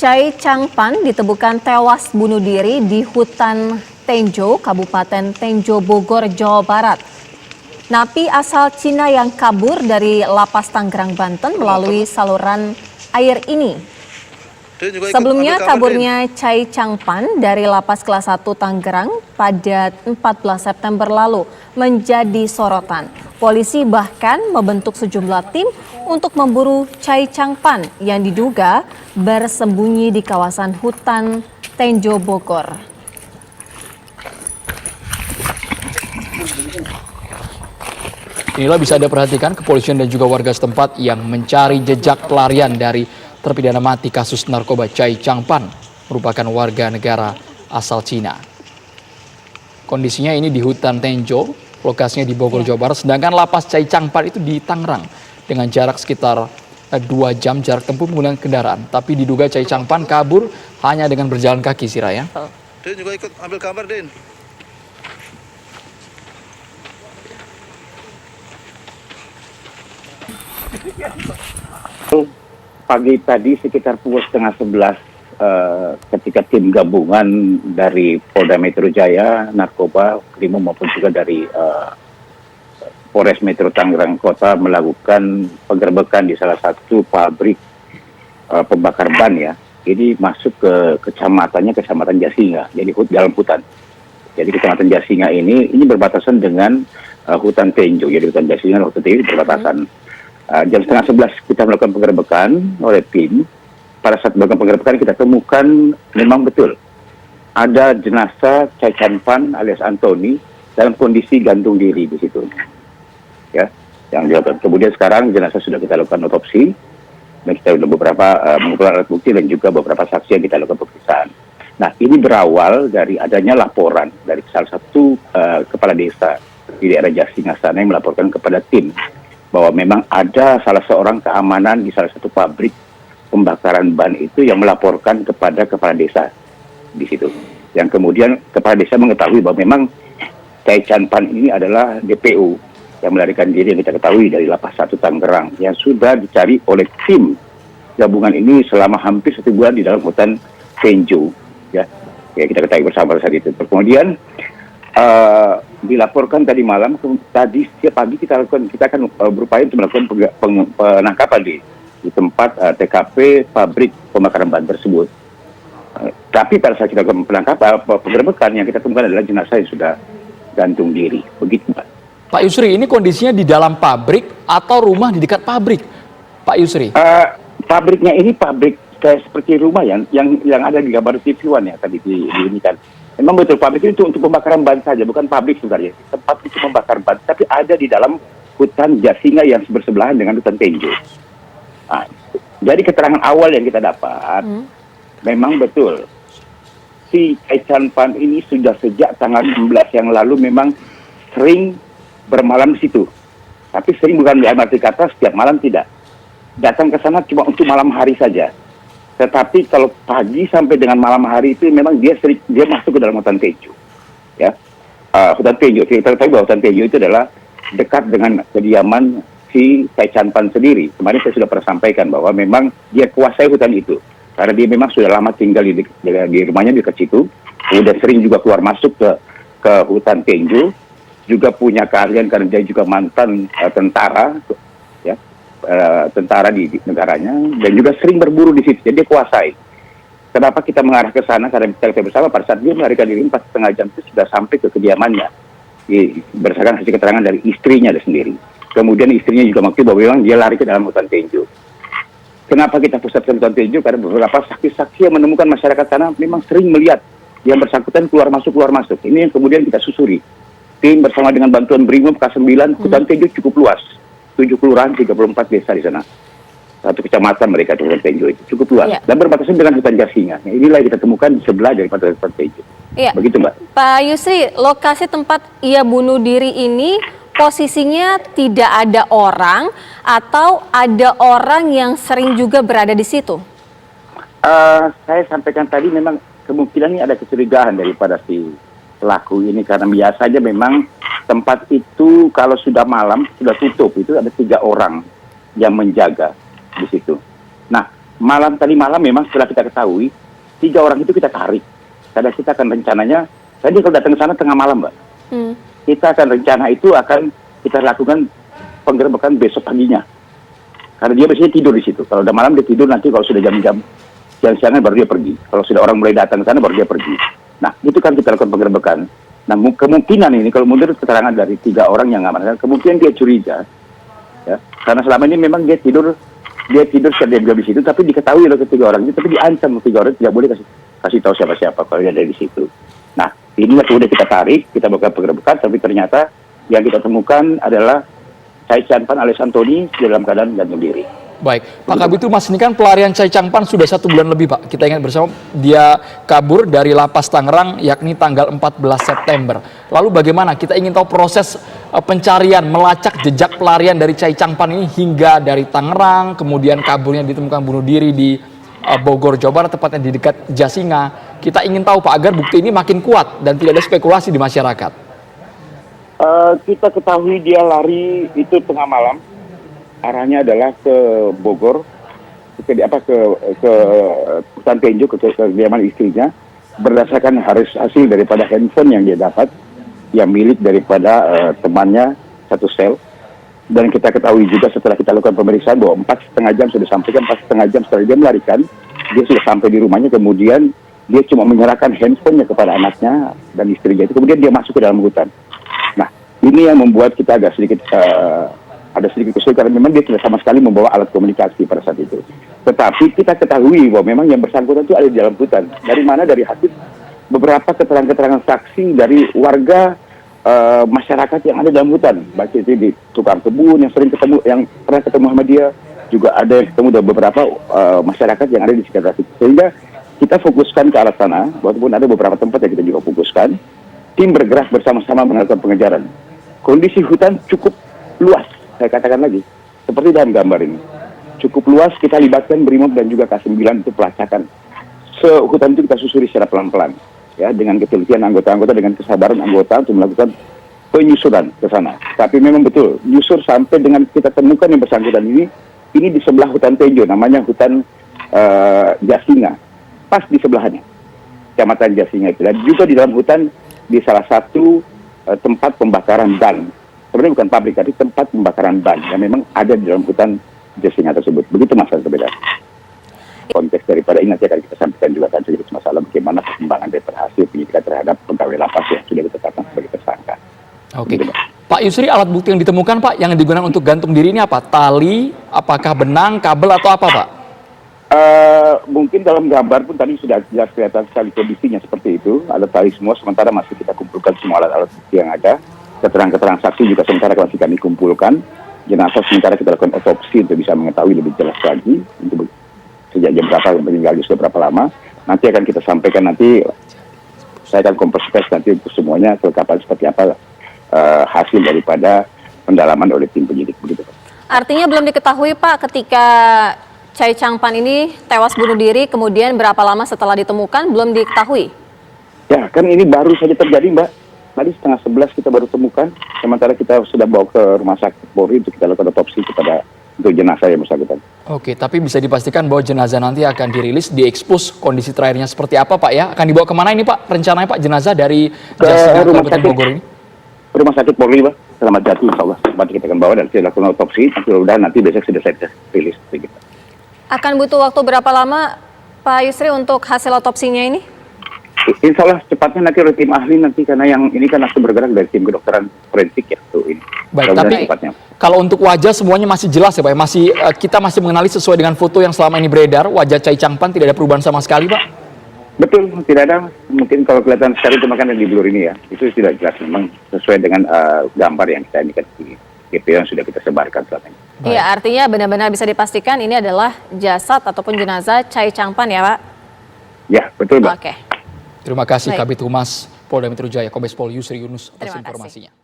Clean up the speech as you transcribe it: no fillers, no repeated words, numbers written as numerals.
Chai Changpan ditemukan tewas bunuh diri di hutan Tenjo, Kabupaten Tenjo, Bogor, Jawa Barat. Napi asal Cina yang kabur dari Lapas Tanggerang, Banten melalui saluran air ini. Sebelumnya kaburnya Chai Changpan dari Lapas Kelas 1 Tanggerang pada 14 September lalu menjadi sorotan. Polisi bahkan membentuk sejumlah tim untuk memburu Chai Changpan yang diduga bersembunyi di kawasan hutan Tenjo, Bogor. Inilah bisa Anda perhatikan kepolisian dan juga warga setempat yang mencari jejak pelarian dari terpidana mati kasus narkoba Chai Changpan, merupakan warga negara asal Cina. Kondisinya ini di hutan Tenjo, lokasinya di Bogor, Jawa Barat, sedangkan lapas Chai Changpan itu di Tangerang dengan jarak sekitar 2 jam jarak tempuh menggunakan kendaraan. Tapi diduga Chai Changpan kabur hanya dengan berjalan kaki, Sira ya. Din juga ikut ambil gambar, Din. Pagi tadi sekitar pukul 10:30 ketika tim gabungan dari Polda Metro Jaya, Narkoba, Krimo maupun juga dari Polres Metro Tangerang Kota melakukan penggerbekan di salah satu pabrik pembakar ban ya. Ini masuk ke kecamatan Jasinga, jadi dalam hutan. Jadi kecamatan Jasinga ini berbatasan dengan hutan Tenjo, jadi hutan Jasinga dan hutan Tenjo berbatasan. Jam 10:30 kita melakukan penggerbekan oleh tim. Pada saat melakukan penggerbekan kita temukan memang betul ada jenazah Chai Changpan alias Antoni dalam kondisi gantung diri di situ. Ya, yang dilakukan. Kemudian sekarang jenazah sudah kita lakukan otopsi dan kita sudah beberapa mengumpulkan alat bukti dan juga beberapa saksi yang kita lakukan pemeriksaan. Nah, ini berawal dari adanya laporan dari salah satu kepala desa di daerah Jasinga sana yang melaporkan kepada tim bahwa memang ada salah seorang keamanan di salah satu pabrik pembakaran ban itu yang melaporkan kepada kepala desa di situ. Yang kemudian kepala desa mengetahui bahwa memang Chai Changpan ini adalah DPO yang melarikan diri yang kita ketahui dari Lapas 1 Tangerang yang sudah dicari oleh tim gabungan ini selama hampir 1 bulan di dalam hutan Tenjo. Ya kita ketahui bersama saat itu. Kemudian dilaporkan tadi malam, tadi setiap pagi kita akan berupaya untuk melakukan penangkapan di tempat TKP pabrik pembakaran ban tersebut. Tapi pada saat kita lakukan penangkapan, penggerbekan yang kita temukan adalah jenazah yang sudah gantung diri. Begitu, Pak. Pak Yusri, ini kondisinya di dalam pabrik atau rumah di dekat pabrik, Pak Yusri? Pabriknya ini pabrik kayak seperti rumah yang ada di gambar TV One ya tadi di ini kan. Memang betul pabrik itu untuk pembakaran ban saja, bukan pabrik sebenarnya. Tempat itu membakar ban, tapi ada di dalam hutan Jasinga yang bersebelahan dengan hutan Tenjo. Nah, dari keterangan awal yang kita dapat, memang betul si Chai Changpan ini sudah sejak tanggal 16 yang lalu memang sering bermalam di situ. Tapi sering bukan berarti kata setiap malam tidak. Datang ke sana cuma untuk malam hari saja. Tetapi kalau pagi sampai dengan malam hari itu memang dia masuk ke dalam hutan Tenjo. Ya. Hutan Tenjo, kita tahu bahwa hutan Tenjo itu adalah dekat dengan kediaman si Chai Changpan sendiri. Kemarin saya sudah pernah sampaikan bahwa memang dia kuasai hutan itu. Karena dia memang sudah lama tinggal di rumahnya dekat situ. Udah sering juga keluar masuk ke hutan Tenjo. Juga punya keahlian karena dia juga mantan tentara. Ya. Tentara di negaranya dan juga sering berburu di situ, jadi dia kuasai. Kenapa kita mengarah ke sana? Karena kita bersama pada saat dia melarikan diri 4,5 jam itu sudah sampai ke kediamannya, berdasarkan hasil keterangan dari istrinya sendiri. Kemudian istrinya juga mengakui bahwa memang dia lari ke dalam hutan Tenjo. Kenapa kita pusatkan hutan Tenjo? Karena beberapa saksi-saksi yang menemukan masyarakat sana memang sering melihat yang bersangkutan keluar masuk. Ini yang kemudian kita susuri. Tim bersama dengan bantuan Brimob K9, hutan Tenjo cukup luas. 7 kelurahan, 34 desa di sana. Satu kecamatan mereka di hutan Tenjo itu cukup luas. Ya. Dan berbatasan dengan hutan Jasinga. Nah, inilah yang kita temukan di sebelah daripada hutan Tenjo. Ya. Begitu, Mbak. Pak Yusri, lokasi tempat ia bunuh diri ini posisinya tidak ada orang atau ada orang yang sering juga berada di situ? Saya sampaikan tadi memang kemungkinan ini ada kecurigaan daripada si pelaku ini karena biasanya memang tempat itu kalau sudah malam sudah tutup itu ada 3 orang yang menjaga di situ. Nah tadi malam memang setelah kita ketahui 3 orang itu kita tarik. Karena kita akan rencananya, tadi kalau datang ke sana tengah malam, Mbak. Kita akan rencana itu akan kita lakukan penggerbekan besok paginya. Karena dia biasanya tidur di situ. Kalau udah malam dia tidur, nanti kalau sudah jam-jam siang-siangan baru dia pergi. Kalau sudah orang mulai datang ke sana baru dia pergi. Nah, itu kan kita lakukan penggerbekan. Nah, kemungkinan ini kalau menurut keterangan dari 3 orang yang amankan, kemungkinan dia curiga, ya, karena selama ini memang dia tidur sedia di situ, tapi diketahui oleh 3 orang itu, tapi diancam 3 orang tidak boleh kasih tahu siapa-siapa kalau dia ada di situ. Nah, inilah kemudian kita tarik, kita buka penggerbekan, tapi ternyata yang kita temukan adalah Chai Changpan alias Antoni dalam keadaan gantung diri. Baik, Pak Kabid Humas, ini kan pelarian Chai Changpan sudah 1 bulan lebih, Pak. Kita ingat bersama dia kabur dari lapas Tangerang yakni tanggal 14 September. Lalu bagaimana? Kita ingin tahu proses pencarian, melacak jejak pelarian dari Chai Changpan ini hingga dari Tangerang, kemudian kaburnya ditemukan bunuh diri di Bogor, Jawa Barat, tepatnya di dekat Jasinga. Kita ingin tahu, Pak, agar bukti ini makin kuat dan tidak ada spekulasi di masyarakat. Kita ketahui dia lari itu tengah malam. Arahnya adalah ke Bogor, ke Hutan Tenjo, ke kediaman istrinya, berdasarkan hasil daripada handphone yang dia dapat, yang milik daripada temannya satu sel. Dan kita ketahui juga setelah kita lakukan pemeriksaan bahwa 4,5 jam sudah sampaikan, 4,5 jam setelah dia melarikan, dia sudah sampai di rumahnya, kemudian dia cuma menyerahkan handphonenya kepada anaknya dan istrinya itu, kemudian dia masuk ke dalam hutan. Nah, ini yang membuat kita agak sedikit ada sedikit kesulitan karena memang dia tidak sama sekali membawa alat komunikasi pada saat itu. Tetapi kita ketahui bahwa memang yang bersangkutan itu ada di dalam hutan. Dari mana? Dari hasil beberapa keterangan-keterangan saksi dari warga masyarakat yang ada dalam hutan. Baik itu di tukang kebun yang sering ketemu, yang pernah ketemu sama dia, juga ada yang ketemu dari beberapa masyarakat yang ada di sekitar situ. Sehingga kita fokuskan ke arah sana, walaupun ada beberapa tempat yang kita juga fokuskan. Tim bergerak bersama-sama melakukan pengejaran. Kondisi hutan cukup luas. Saya katakan lagi, seperti dalam gambar ini. Cukup luas, kita libatkan BRIMOB dan juga K9 untuk pelacakan. Hutan itu kita susuri secara pelan-pelan. Ya, dengan ketelitian anggota-anggota, dengan kesabaran anggota untuk melakukan penyusuran ke sana. Tapi memang betul, nyusur sampai dengan kita temukan yang bersangkutan ini di sebelah Hutan Tenjo, namanya Hutan Jasinga. Pas di sebelahnya, Kecamatan Jasinga itu. Dan juga di dalam hutan, di salah satu tempat pembakaran ban. Sebenarnya bukan pabrik, tapi tempat pembakaran ban yang memang ada di dalam hutan Jasinga tersebut. Begitu masalah perbedaan. Konteks daripada ini nanti akan kita sampaikan juga kan sedikit masalah bagaimana perkembangan daripada hasil penyidikan terhadap pegawai lapas yang sudah ditetapkan sebagai tersangka. Oke. Pak Yusri, alat bukti yang ditemukan, Pak, yang digunakan untuk gantung diri ini apa? Tali, apakah benang, kabel, atau apa, Pak? Mungkin dalam gambar pun tadi sudah jelas kelihatan sekali kondisinya seperti itu. Ada tali semua, sementara masih kita kumpulkan semua alat-alat bukti yang ada. Keterangan-keterangan saksi juga sementara masih kami kumpulkan. Jenazah sementara kita lakukan otopsi untuk bisa mengetahui lebih jelas lagi untuk sejak jam berapa meninggal, sudah berapa lama. Nanti akan kita sampaikan, nanti saya akan konversi pers nanti untuk semuanya kelengkapan seperti apa hasil daripada pendalaman oleh tim penyidik, begitu. Artinya belum diketahui, Pak, ketika Chai Changpan ini tewas bunuh diri, kemudian berapa lama setelah ditemukan belum diketahui? Ya, kan ini baru saja terjadi, Mbak. Tadi 10:30 kita baru temukan, sementara kita sudah bawa ke rumah sakit Polri untuk kita lakukan otopsi untuk jenazah yang bersangkutan. Oke, tapi bisa dipastikan bahwa jenazah nanti akan dirilis, diekspos kondisi terakhirnya seperti apa, Pak, ya? Akan dibawa kemana ini, Pak? Rencananya, Pak, jenazah dari Jasinga Kabupaten Bogor ini? Rumah sakit Polri, Pak. Selamat Jati, insya Allah. Nanti kita akan bawa dan kita lakukan otopsi. Nanti besok sudah saya rilis. Akan butuh waktu berapa lama, Pak Yusri, untuk hasil otopsinya ini? Insya Allah cepatnya nanti oleh tim ahli nanti, karena yang ini kan langsung bergerak dari tim kedokteran forensik ya. Ini. Baik, tapi kalau untuk wajah semuanya masih jelas ya, Pak? Kita masih mengenali sesuai dengan foto yang selama ini beredar, wajah Chai Changpan tidak ada perubahan sama sekali, Pak? Betul, tidak ada. Mungkin kalau kelihatan sekali itu makanya di blur ini ya. Itu tidak jelas, memang sesuai dengan gambar yang kita ini di GPO yang sudah kita sebarkan selama ini. Iya, artinya benar-benar bisa dipastikan ini adalah jasad ataupun jenazah Chai Changpan ya, Pak? Ya, betul, Pak. Oke. Terima kasih Kabid Humas Polda Metro Jaya, Kombes Pol Yusri Yunus atas informasinya.